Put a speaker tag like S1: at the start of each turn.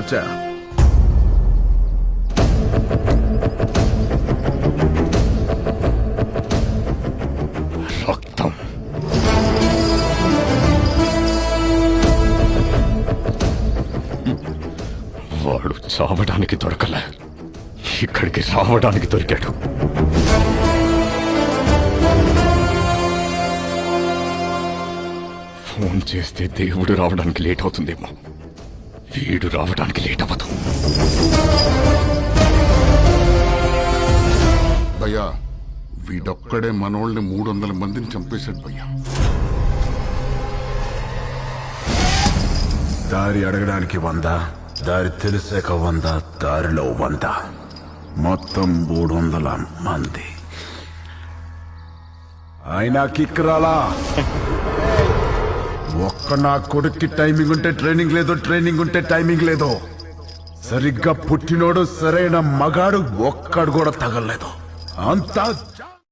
S1: వచ్చా.
S2: రక్తం వాడు చావడానికి దొరకలే, ఇక్కడికి రావడానికి దొరికాడు. ఫోన్ చేస్తే దేవుడు రావడానికి లేట్ అవుతుందేమో, వీడు రావడానికి లేట్ అవ్వదు.
S3: భయ్యా వీడొక్కడే మనోళ్ళని 300 మందిని చంపేశాడు భయ్యా.
S1: దారి అడగడానికి 100, దారి తెలిసాక 100, దారిలో 100, మొత్తం 300 మంది. అయినా కిక్ రాలా. ఒక్క నా కొడుక్కి టైమింగ్ ఉంటే ట్రైనింగ్ లేదు, ట్రైనింగ్ ఉంటే టైమింగ్ లేదు. సరిగ్గా పుట్టినోడు సరైన మగాడు ఒక్కడు కూడా తగలలేదు. అంతా